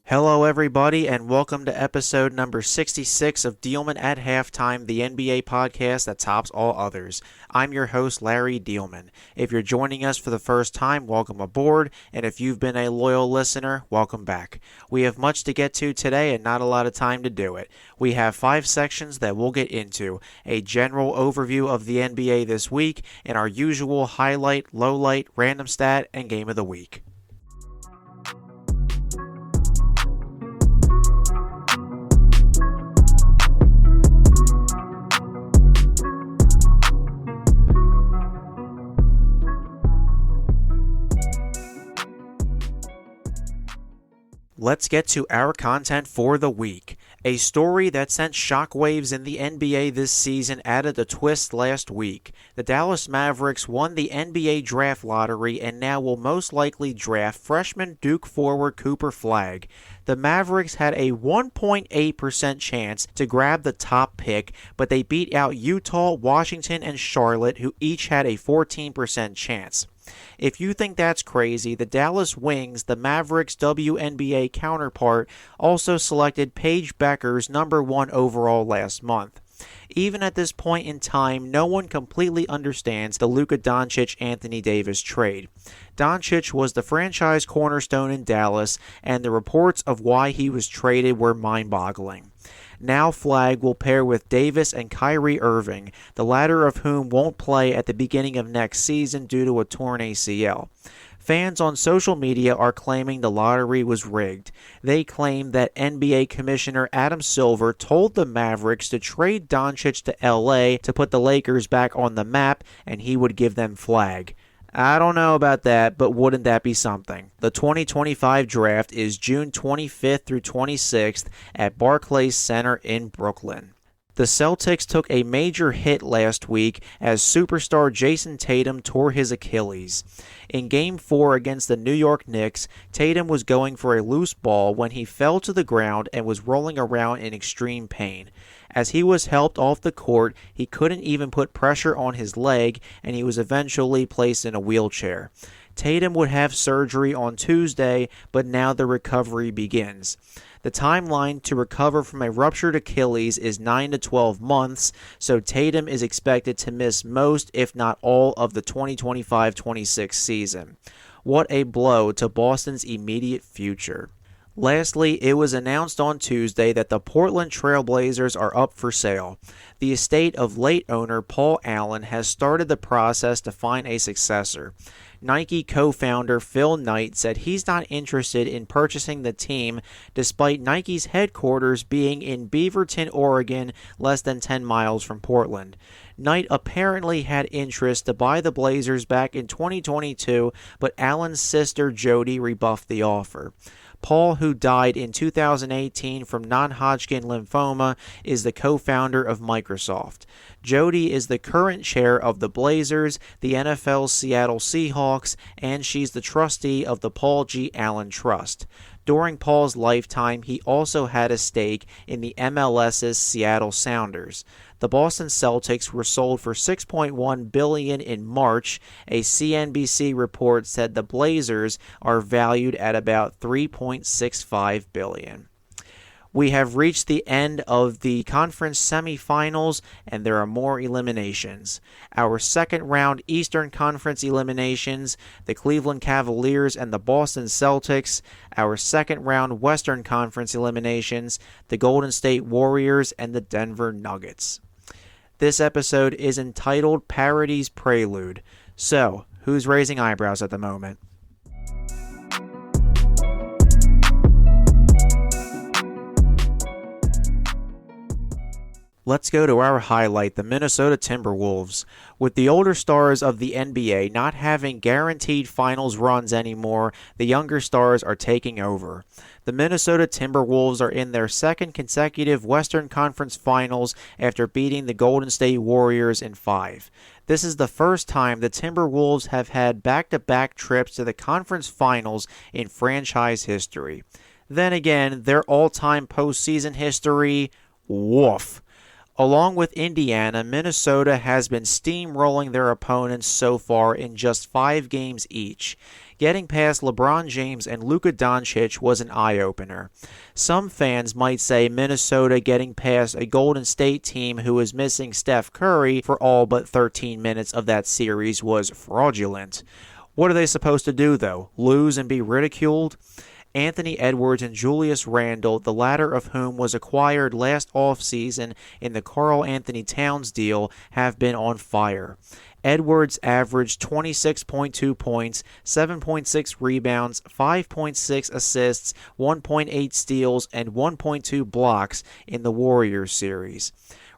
Hello, everybody, and welcome to episode number 66 of Diehlman at Halftime, the NBA podcast that tops all others. I'm your host, Larry Diehlman. If you're joining us for the first time, welcome aboard, and if you've been a loyal listener, welcome back. We have much to get to today and not a lot of time to do it. We have 5 sections that we'll get into: a general overview of the NBA this week, and our usual highlight, lowlight, random stat, and game of the week. Let's get to our content for the week. A story that sent shockwaves in the NBA this season added a twist last week. The Dallas Mavericks won the NBA draft lottery and now will most likely draft freshman Duke forward Cooper Flagg. The Mavericks had a 1.8% chance to grab the top pick, but they beat out Utah, Washington, and Charlotte, who each had a 14% chance. If you think that's crazy, the Dallas Wings, the Mavericks' WNBA counterpart, also selected Paige Bueckers number 1 overall last month. Even at this point in time, no one completely understands the Luka Doncic-Anthony Davis trade. Doncic was the franchise cornerstone in Dallas, and the reports of why he was traded were mind-boggling. Now Flagg will pair with Davis and Kyrie Irving, the latter of whom won't play at the beginning of next season due to a torn ACL. Fans on social media are claiming the lottery was rigged. They claim that NBA Commissioner Adam Silver told the Mavericks to trade Doncic to LA to put the Lakers back on the map, and he would give them Flagg. I don't know about that, but wouldn't that be something? The 2025 draft is June 25th through 26th at Barclays Center in Brooklyn. The Celtics took a major hit last week as superstar Jason Tatum tore his Achilles. In Game 4 against the New York Knicks, Tatum was going for a loose ball when he fell to the ground and was rolling around in extreme pain. As he was helped off the court, he couldn't even put pressure on his leg, and he was eventually placed in a wheelchair. Tatum would have surgery on Tuesday, but now the recovery begins. The timeline to recover from a ruptured Achilles is 9 to 12 months, so Tatum is expected to miss most, if not all, of the 2025-26 season. What a blow to Boston's immediate future. Lastly, it was announced on Tuesday that the Portland Trail Blazers are up for sale. The estate of late owner Paul Allen has started the process to find a successor. Nike co-founder Phil Knight said he's not interested in purchasing the team despite Nike's headquarters being in Beaverton, Oregon, less than 10 miles from Portland. Knight apparently had interest to buy the Blazers back in 2022, but Allen's sister Jody rebuffed the offer. Paul, who died in 2018 from non-Hodgkin lymphoma, is the co-founder of Microsoft. Jody is the current chair of the Blazers, the NFL's Seattle Seahawks, and she's the trustee of the Paul G. Allen Trust. During Paul's lifetime, he also had a stake in the MLS's Seattle Sounders. The Boston Celtics were sold for $6.1 billion in March. A CNBC report said the Blazers are valued at about $3.65 billion. We have reached the end of the conference semifinals, and there are more eliminations. Our second round Eastern Conference eliminations, the Cleveland Cavaliers and the Boston Celtics. Our second round Western Conference eliminations, the Golden State Warriors and the Denver Nuggets. This episode is entitled Parity's Prelude. So, who's raising eyebrows at the moment? Let's go to our highlight, the Minnesota Timberwolves. With the older stars of the NBA not having guaranteed finals runs anymore, the younger stars are taking over. The Minnesota Timberwolves are in their second consecutive Western Conference Finals after beating the Golden State Warriors in 5. This is the first time the Timberwolves have had back-to-back trips to the conference finals in franchise history. Then again, their all-time postseason history, woof. Along with Indiana, Minnesota has been steamrolling their opponents so far in just 5 games each. Getting past LeBron James and Luka Doncic was an eye-opener. Some fans might say Minnesota getting past a Golden State team who was missing Steph Curry for all but 13 minutes of that series was fraudulent. What are they supposed to do, though? Lose and be ridiculed? Anthony Edwards and Julius Randle, the latter of whom was acquired last offseason in the Karl Anthony Towns deal, have been on fire. Edwards averaged 26.2 points, 7.6 rebounds, 5.6 assists, 1.8 steals, and 1.2 blocks in the Warriors series.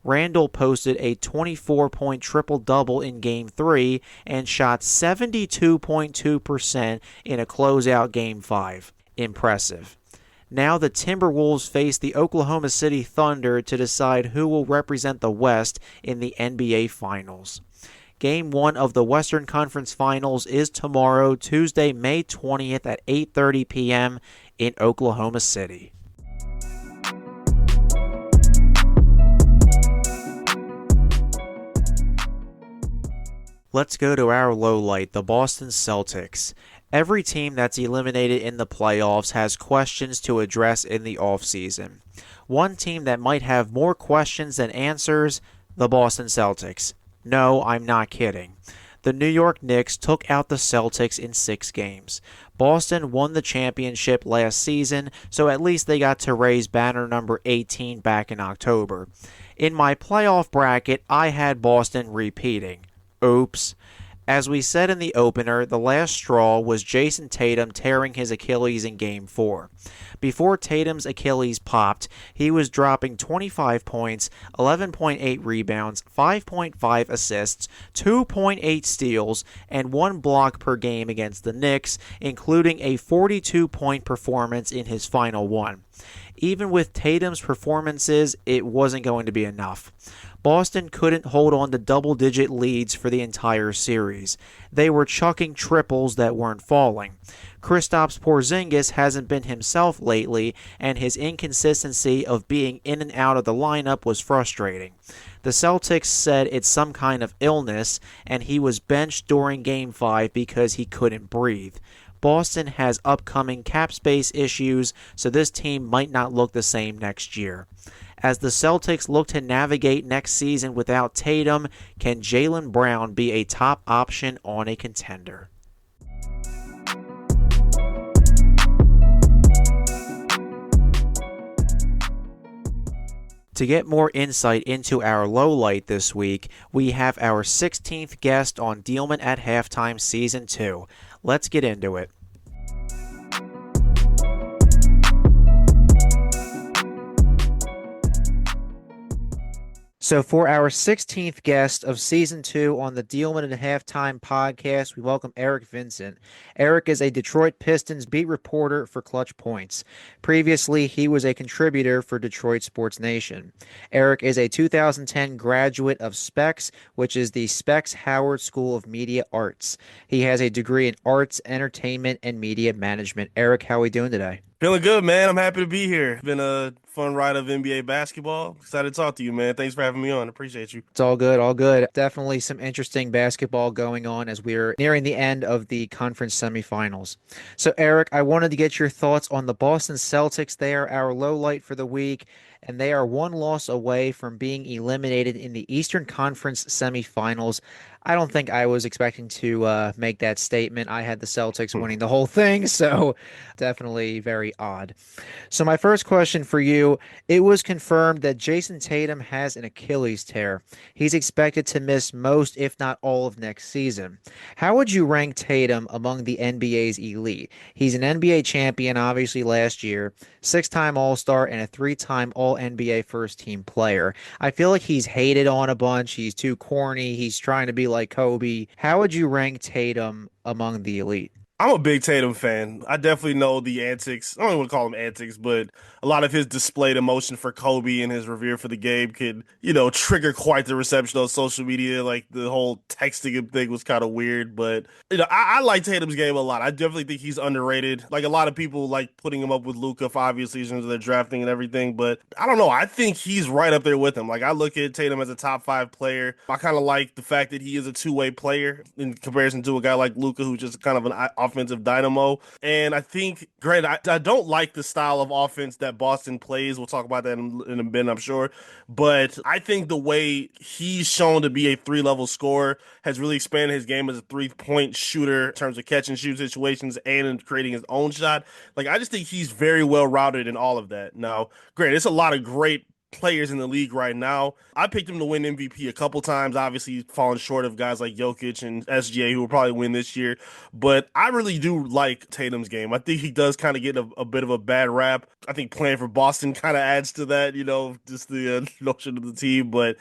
Randle posted a 24-point triple-double in Game 3 and shot 72.2% in a closeout Game 5. Impressive. Now the Timberwolves face the Oklahoma City Thunder to decide who will represent the West in the NBA Finals. Game 1 of the Western Conference Finals is tomorrow, Tuesday, May 20th at 8:30 p.m. in Oklahoma City. Let's go to our lowlight, the Boston Celtics. Every team that's eliminated in the playoffs has questions to address in the offseason. One team that might have more questions than answers, the Boston Celtics. No, I'm not kidding. The New York Knicks took out the Celtics in 6 games. Boston won the championship last season, so at least they got to raise banner number 18 back in October. In my playoff bracket, I had Boston repeating. Oops. As we said in the opener, the last straw was Jason Tatum tearing his Achilles in Game 4. Before Tatum's Achilles popped, he was dropping 25 points, 11.8 rebounds, 5.5 assists, 2.8 steals, and 1 block per game against the Knicks, including a 42-point performance in his final one. Even with Tatum's performances, it wasn't going to be enough. Boston couldn't hold on to double-digit leads for the entire series. They were chucking triples that weren't falling. Kristaps Porzingis hasn't been himself lately, and his inconsistency of being in and out of the lineup was frustrating. The Celtics said it's some kind of illness, and he was benched during Game 5 because he couldn't breathe. Boston has upcoming cap space issues, so this team might not look the same next year. As the Celtics look to navigate next season without Tatum, can Jaylen Brown be a top option on a contender? To get more insight into our lowlight this week, we have our 16th guest on Diehlman at Halftime Season 2. Let's get into it. So for our 16th guest of Season 2 on the Diehlman at Halftime podcast, we welcome Eric Vincent. Eric is a Detroit Pistons beat reporter for Clutch Points. Previously, he was a contributor for Detroit Sports Nation. Eric is a 2010 graduate of Specs, which is the Specs Howard School of Media Arts. He has a degree in Arts, Entertainment, and Media Management. Eric, how are we doing today? Feeling good, man. I'm happy to be here. It's been a fun ride of NBA basketball. Excited to talk to you, man. Thanks for having me on. Appreciate you. It's all good, all good. Definitely some interesting basketball going on as we're nearing the end of the conference semifinals. So, Eric, I wanted to get your thoughts on the Boston Celtics. They are our low light for the week, and they are one loss away from being eliminated in the Eastern Conference semifinals. I don't think I was expecting to make that statement. I had the Celtics winning the whole thing, so definitely very odd. So my first question for you, it was confirmed that Jason Tatum has an Achilles tear. He's expected to miss most, if not all, of next season. How would you rank Tatum among the NBA's elite? He's an NBA champion, obviously, last year, 6-time All-Star, and a 3-time All-NBA first-team player. I feel like he's hated on a bunch. He's too corny. He's trying to be like Kobe. How would you rank Tatum among the elite? I'm a big Tatum fan. I definitely know the antics. I don't even want to call them antics, but a lot of his displayed emotion for Kobe and his revere for the game could, trigger quite the reception on social media. Like the whole texting him thing was kind of weird, but I like Tatum's game a lot. I definitely think he's underrated. Like a lot of people like putting him up with Luka for obvious reasons of their drafting and everything, but I don't know. I think he's right up there with him. Like I look at Tatum as a top 5 player. I kind of like the fact that he is a two-way player in comparison to a guy like Luka, who's just kind of an offensive dynamo. And I think, granted, I don't like the style of offense that Boston plays. We'll talk about that in a bit, I'm sure. But I think the way he's shown to be a three-level scorer has really expanded his game as a three-point shooter in terms of catch and shoot situations and in creating his own shot. Like, I just think he's very well routed in all of that. Now, granted, it's a lot of great players in the league right now. I picked him to win MVP a couple times. Obviously, he's fallen short of guys like Jokic and SGA, who will probably win this year. But I really do like Tatum's game. I think he does kind of get a bit of a bad rap. I think playing for Boston kind of adds to that, just the notion of the team. But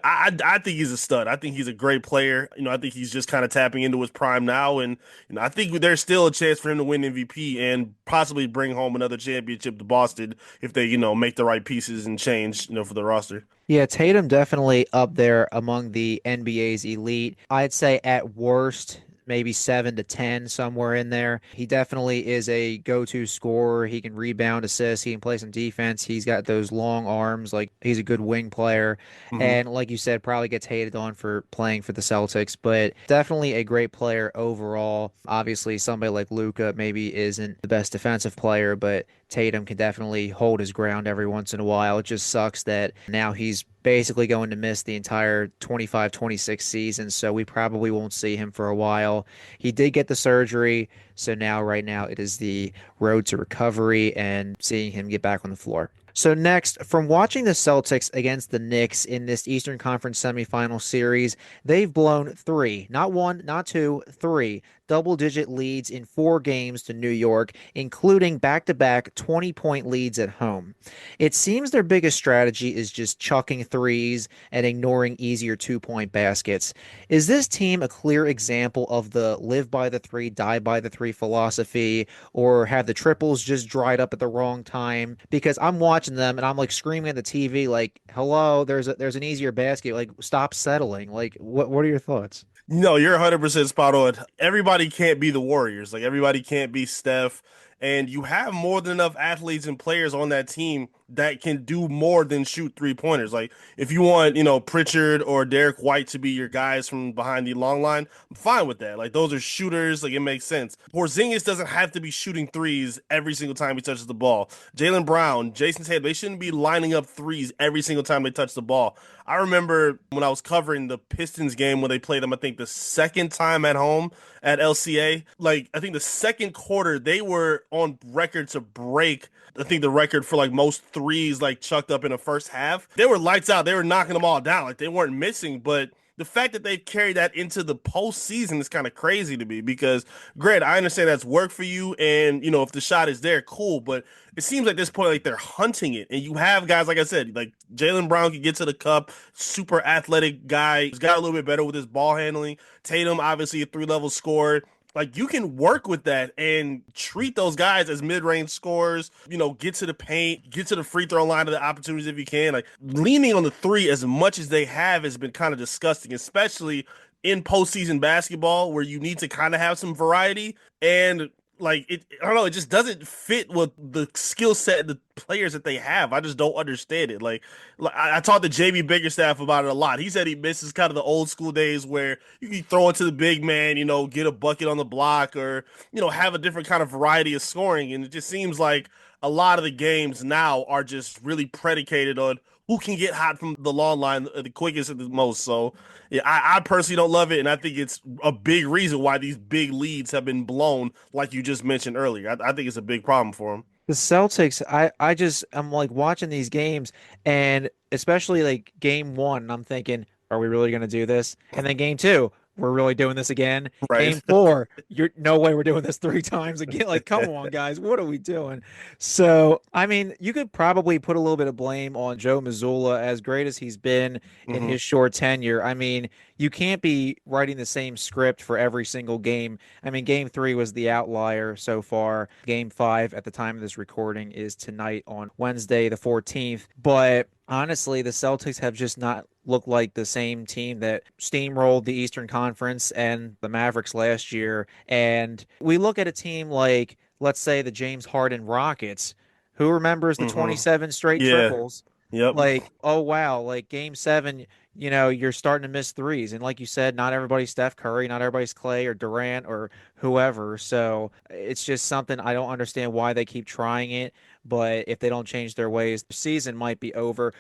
I think he's a stud. I think he's a great player. I think he's just kind of tapping into his prime now, and I think there's still a chance for him to win MVP and possibly bring home another championship to Boston if they make the right pieces and change for the roster. Yeah, Tatum definitely up there among the NBA's elite. I'd say at worst, maybe 7 to 10, somewhere in there. He definitely is a go-to scorer. He can rebound, assist, he can play some defense. He's got those long arms, like he's a good wing player. Hmm. And like you said, probably gets hated on for playing for the Celtics, but definitely a great player overall. Obviously, somebody like Luka maybe isn't the best defensive player, but Tatum can definitely hold his ground every once in a while. It just sucks that now he's basically going to miss the entire 25-26 season, so we probably won't see him for a while. He did get the surgery, so right now it is the road to recovery and seeing him get back on the floor. So next, from watching the Celtics against the Knicks in this Eastern Conference semifinal series, they've blown three, not one, not two, three double-digit leads in 4 games to New York, including back-to-back 20-point leads at home. It seems their biggest strategy is just chucking threes and ignoring easier 2-point baskets. Is this team a clear example of the live by the three, die by the three philosophy, or have the triples just dried up at the wrong time? Because I'm watching them and I'm like screaming at the TV like, "Hello, there's an easier basket. Like, stop settling." Like, what are your thoughts? No, you're 100% spot on. Everybody can't be the Warriors. Like everybody can't be Steph, and you have more than enough athletes and players on that team that can do more than shoot three-pointers. Like if you want, Pritchard or Derek White to be your guys from behind the long line, I'm fine with that. Like those are shooters, like it makes sense. Porzingis doesn't have to be shooting threes every single time he touches the ball. Jaylen Brown, Jason Tatum, they shouldn't be lining up threes every single time they touch the ball. I remember when I was covering the Pistons game when they played them, I think the second time at home at LCA. Like, I think the second quarter, they were on record to break, I think, the record for like most threes like chucked up in the first half. They were lights out. They were knocking them all down. Like, they weren't missing, but the fact that they've carried that into the postseason is kind of crazy to me because, Grant, I understand that's work for you, and if the shot is there, cool. But it seems like at this point, like they're hunting it, and you have guys like I said, like Jaylen Brown can get to the cup, super athletic guy. He's got a little bit better with his ball handling. Tatum, obviously a three-level scorer. Like you can work with that and treat those guys as mid-range scorers, get to the paint, get to the free throw line of the opportunities if you can. Like leaning on the three as much as they have has been kind of disgusting, especially in postseason basketball where you need to kind of have some variety. And like I don't know, it just doesn't fit with the skill set and the players that they have. I just don't understand it. Like I talked to JB Biggerstaff about it a lot. He said he misses kind of the old school days where you can throw it to the big man, get a bucket on the block or have a different kind of variety of scoring. And it just seems like a lot of the games now are just really predicated on who can get hot from the long line the quickest and the most. So yeah, I personally don't love it, and I think it's a big reason why these big leads have been blown, like you just mentioned earlier. I think it's a big problem for them. The Celtics, I'm like watching these games and especially like game one, I'm thinking, are we really going to do this? And then game two, we're really doing this again. Right. Game four, you're no way we're doing this 3 times again. Like, come on, guys, what are we doing? So, I mean, you could probably put a little bit of blame on Joe Mazzulla, as great as he's been in Hmm. his short tenure. I mean, you can't be writing the same script for every single game. I mean, game three was the outlier so far. Game five, at the time of this recording, is tonight on Wednesday, the 14th. But honestly, the Celtics have just not looked like the same team that steamrolled the Eastern Conference and the Mavericks last year. And we look at a team like, let's say, the James Harden Rockets. Who remembers the Hmm. 27 straight Yeah. triples? Yep. Like, oh wow, like game seven, you're starting to miss threes. And like you said, not everybody's Steph Curry, not everybody's Clay or Durant or whoever. So it's just something I don't understand why they keep trying it. But if they don't change their ways, the season might be over.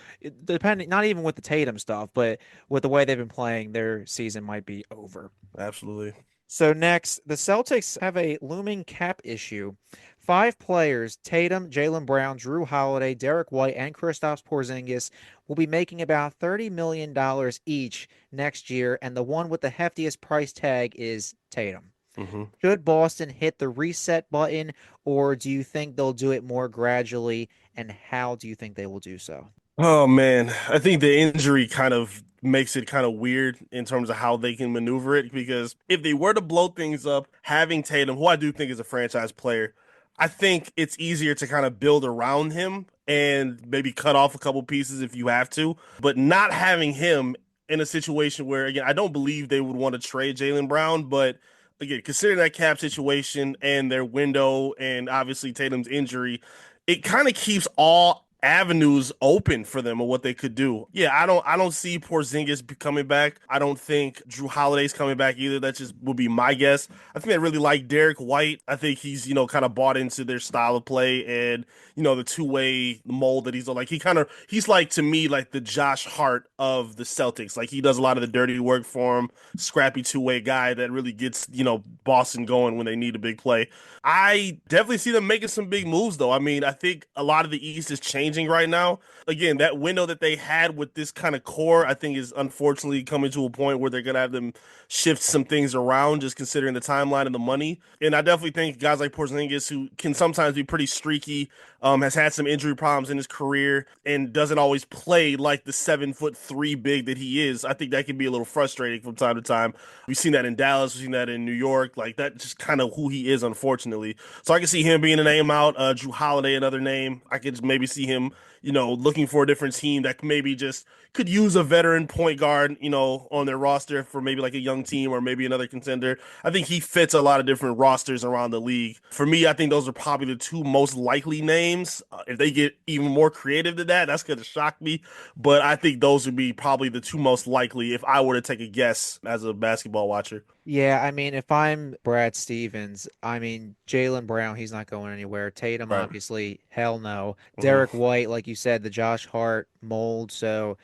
Depending, not even with the Tatum stuff, but with the way they've been playing, their season might be over. Absolutely. So next, the Celtics have a looming cap issue. Five players, Tatum, Jaylen Brown, Drew Holiday, Derek White, and Kristaps Porzingis, will be making about $30 million each next year, and the one with the heftiest price tag is Tatum. Hmm. Should Boston hit the reset button, or do you think they'll do it more gradually, and how do you think they will do so? Oh man, I think the injury kind of makes it kind of weird in terms of how they can maneuver it because if they were to blow things up, having Tatum, who I do think is a franchise player, I think it's easier to kind of build around him and maybe cut off a couple pieces if you have to, but not having him in a situation where again, I don't believe they would want to trade Jaylen Brown, but again, considering that cap situation and their window and obviously Tatum's injury, it kind of keeps all avenues open for them of what they could do. Yeah, I don't see Porzingis coming back. I don't think Drew Holiday's coming back either. That just would be my guess. I think they really like Derek White. I think he's, kind of bought into their style of play and, the two-way mold that he's on. Like he's like to me like the Josh Hart of the Celtics. Like he does a lot of the dirty work for him, scrappy two-way guy that really gets, Boston going when they need a big play. I definitely see them making some big moves, though. I mean, I think a lot of the East is changing right now. Again, that window that they had with this kind of core, I think, is unfortunately coming to a point where they're going to have them shift some things around, just considering the timeline and the money. And I definitely think guys like Porzingis, who can sometimes be pretty streaky, has had some injury problems in his career and doesn't always play like the 7'3" big that he is. I think that can be a little frustrating from time to time. We've seen that in Dallas, we've seen that in New York. Like that's just kind of who he is, unfortunately. So I can see him being a name out. Drew Holiday, another name. I could maybe see him, looking for a different team that maybe just could use a veteran point guard, on their roster for maybe like a young team or maybe another contender. I think he fits a lot of different rosters around the league. For me, I think those are probably the two most likely names. If they get even more creative than that, that's going to shock me. But I think those would be probably the two most likely if I were to take a guess as a basketball watcher. Yeah, I mean, if I'm Brad Stevens, I mean, Jaylen Brown, he's not going anywhere. Tatum, Right. obviously, hell no. Hmm. Derek White, like you said, the Josh Hart mold, so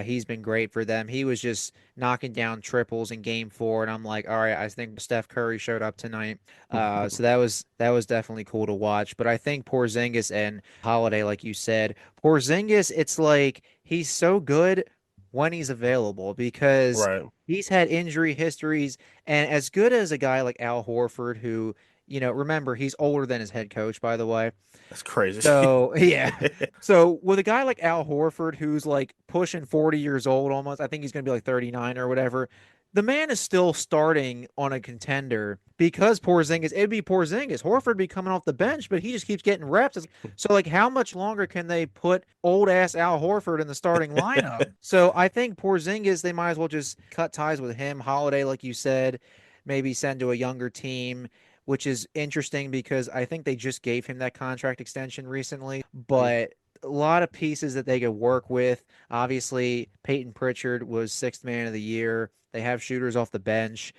he's been great for them. He was just knocking down triples in game four, and I'm like, all right, I think Steph Curry showed up tonight. So that was definitely cool to watch. But I think Porzingis and Holiday, like you said, Porzingis, it's like he's so good when he's available because Right. he's had injury histories and as good as a guy like Al Horford, who, remember, he's older than his head coach, by the way. That's crazy. So, yeah. So, with a guy like Al Horford, who's like pushing 40 years old almost, I think he's going to be like 39 or whatever. The man is still starting on a contender because Porzingis, it'd be Porzingis. Horford be coming off the bench, but he just keeps getting reps. So, like, how much longer can they put old ass Al Horford in the starting lineup? So, I think Porzingis, they might as well just cut ties with him. Holiday, like you said, maybe send to a younger team, which is interesting because I think they just gave him that contract extension recently, but a lot of pieces that they could work with. Obviously, Peyton Pritchard was sixth man of the year. They have shooters off the bench,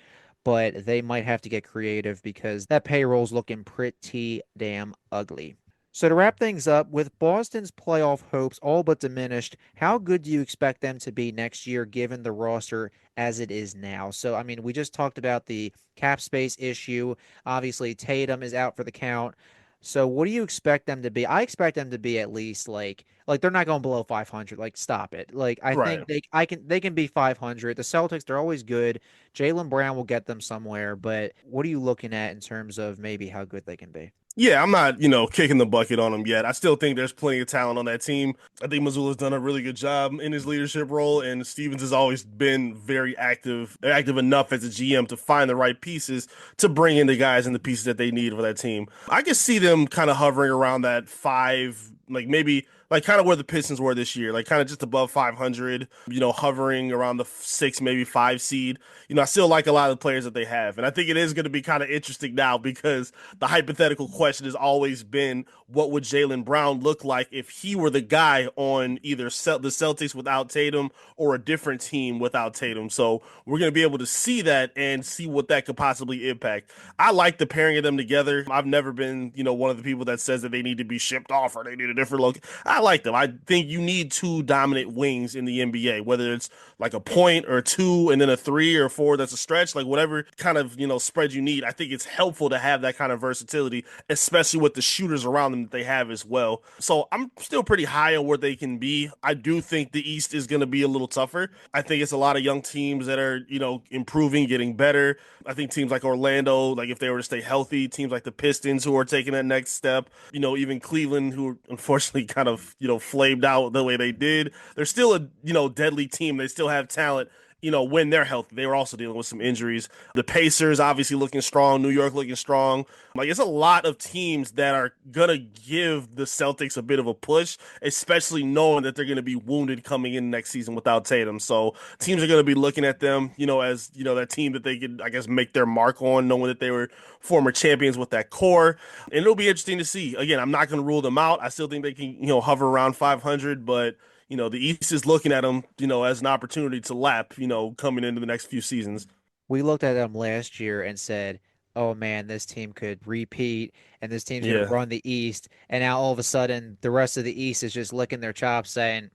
but they might have to get creative because that payroll's looking pretty damn ugly. So to wrap things up, with Boston's playoff hopes all but diminished, how good do you expect them to be next year given the roster as it is now? So I mean, we just talked about the cap space issue. Obviously, Tatum is out for the count. So what do you expect them to be? I expect them to be at least like they're not going below 500. Like stop it. Like I Right. think they can be 500. The Celtics, they're always good. Jaylen Brown will get them somewhere, but what are you looking at in terms of maybe how good they can be? Yeah, I'm not, kicking the bucket on them yet. I still think there's plenty of talent on that team. I think Mazzulla's done a really good job in his leadership role, and Stevens has always been very active enough as a GM to find the right pieces to bring in the guys and the pieces that they need for that team. I can see them kind of hovering around that five, like maybe like kind of where the Pistons were this year, like kind of just above 500, hovering around the 6, maybe 5 seed. I still like a lot of the players that they have. And I think it is going to be kind of interesting now because the hypothetical question has always been what would Jaylen Brown look like if he were the guy on either the Celtics without Tatum or a different team without Tatum. So we're going to be able to see that and see what that could possibly impact. I like the pairing of them together. I've never been, one of the people that says that they need to be shipped off or they need a different look. I like them. I think you need two dominant wings in the NBA, whether it's like a point or two and then a 3 or 4 that's a stretch, like whatever kind of, spread you need. I think it's helpful to have that kind of versatility, especially with the shooters around them that they have as well. So I'm still pretty high on where they can be. I do think the East is going to be a little tougher. I think it's a lot of young teams that are, improving, getting better. I think teams like Orlando, like if they were to stay healthy, teams like the Pistons who are taking that next step, even Cleveland, who unfortunately kind of, flamed out the way they did. They're still a, deadly team. They still have talent. When they're healthy. They were also dealing with some injuries. The Pacers obviously looking strong, New York looking strong. Like it's a lot of teams that are going to give the Celtics a bit of a push, especially knowing that they're going to be wounded coming in next season without Tatum. So teams are going to be looking at them, as, that team that they could, I guess, make their mark on, knowing that they were former champions with that core. And it'll be interesting to see. Again, I'm not going to rule them out. I still think they can, hover around 500, but the East is looking at them, as an opportunity to lap, coming into the next few seasons. We looked at them last year and said, oh man, this team could repeat and this team's going to Yeah, run the East. And now all of a sudden, the rest of the East is just licking their chops saying,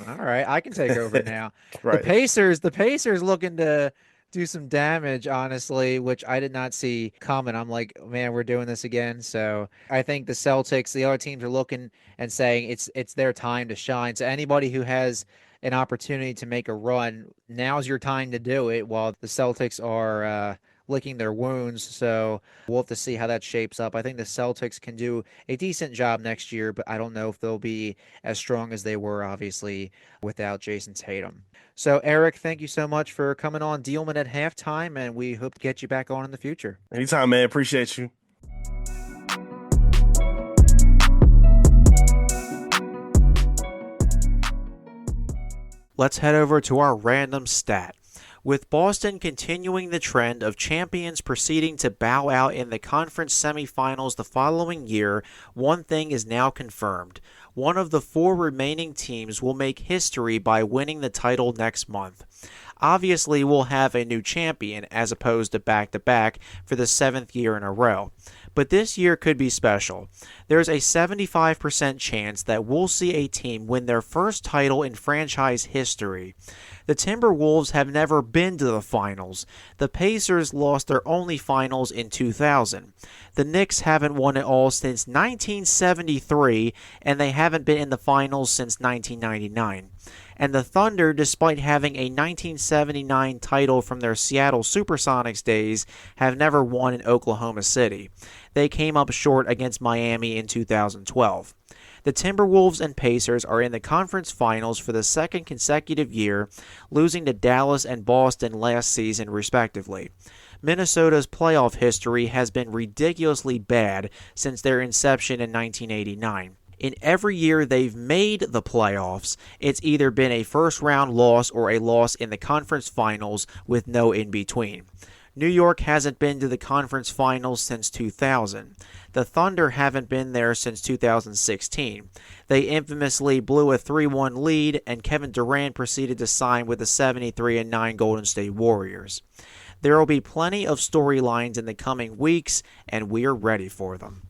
all right, I can take over now. right. The Pacers looking to do some damage, honestly, which I did not see coming. I'm like, man, we're doing this again. So I think the Celtics, the other teams are looking and saying it's their time to shine. So anybody who has an opportunity to make a run, now's your time to do it while the Celtics are licking their wounds. So we'll have to see how that shapes up. I think the Celtics can do a decent job next year, but I don't know if they'll be as strong as they were, obviously, without Jason Tatum. So, Eric, thank you so much for coming on Diehlman at halftime, and we hope to get you back on in the future. Anytime, man. Appreciate you. Let's head over to our random stat. With Boston continuing the trend of champions proceeding to bow out in the conference semifinals the following year, one thing is now confirmed. One of the 4 remaining teams will make history by winning the title next month. Obviously, we'll have a new champion as opposed to back-to-back for the 7th year in a row. But this year could be special. There's a 75% chance that we'll see a team win their first title in franchise history. The Timberwolves have never been to the finals. The Pacers lost their only finals in 2000. The Knicks haven't won it all since 1973, and they haven't been in the finals since 1999. And the Thunder, despite having a 1979 title from their Seattle Supersonics days, have never won in Oklahoma City. They came up short against Miami in 2012. The Timberwolves and Pacers are in the conference finals for the second consecutive year, losing to Dallas and Boston last season respectively. Minnesota's playoff history has been ridiculously bad since their inception in 1989. In every year they've made the playoffs, it's either been a first-round loss or a loss in the conference finals with no in-between. New York hasn't been to the conference finals since 2000. The Thunder haven't been there since 2016. They infamously blew a 3-1 lead, and Kevin Durant proceeded to sign with the 73-9 Golden State Warriors. There will be plenty of storylines in the coming weeks, and we're ready for them.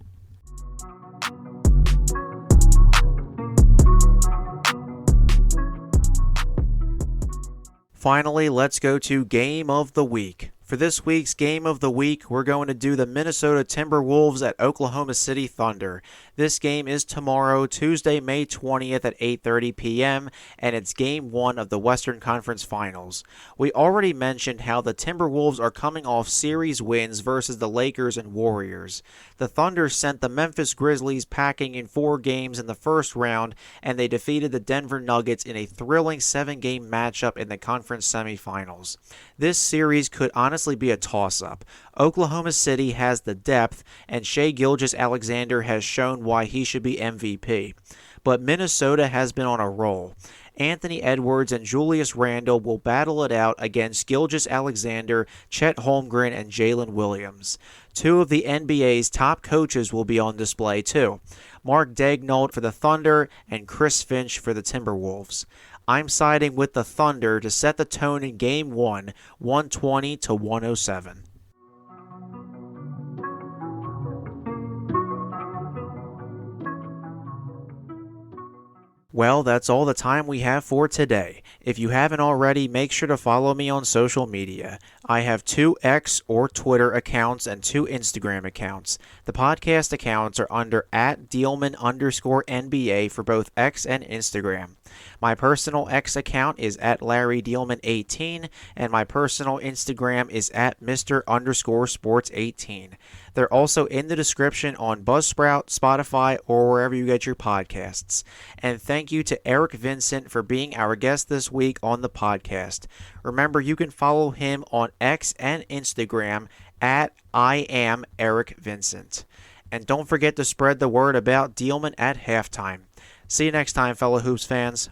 Finally, let's go to Game of the Week. For this week's Game of the Week, we're going to do the Minnesota Timberwolves at Oklahoma City Thunder. This game is tomorrow, Tuesday, May 20th at 8:30 p.m., and it's Game 1 of the Western Conference Finals. We already mentioned how the Timberwolves are coming off series wins versus the Lakers and Warriors. The Thunder sent the Memphis Grizzlies packing in 4 games in the first round, and they defeated the Denver Nuggets in a thrilling 7-game matchup in the conference semifinals. This series could honestly be a toss-up. Oklahoma City has the depth, and Shai Gilgeous-Alexander has shown why he should be MVP. but Minnesota has been on a roll. Anthony Edwards and Julius Randle will battle it out against Gilgeous-Alexander, Chet Holmgren, and Jalen Williams. Two of the NBA's top coaches will be on display too. Mark Daigneault for the Thunder and Chris Finch for the Timberwolves. I'm siding with the Thunder to set the tone in Game 1, 120-107. Well, that's all the time we have for today. If you haven't already, make sure to follow me on social media. I have 2 X or Twitter accounts and 2 Instagram accounts. The podcast accounts are under @Diehlman_NBA for both X and Instagram. My personal X account is @LarryDiehlman18, and my personal Instagram is @Mr_Sports18. They're also in the description on Buzzsprout, Spotify, or wherever you get your podcasts. And thank you to Eric Vincent for being our guest this week on the podcast. Remember, you can follow him on X and Instagram @IamEricVincent. And don't forget to spread the word about Diehlman at halftime. See you next time, fellow Hoops fans.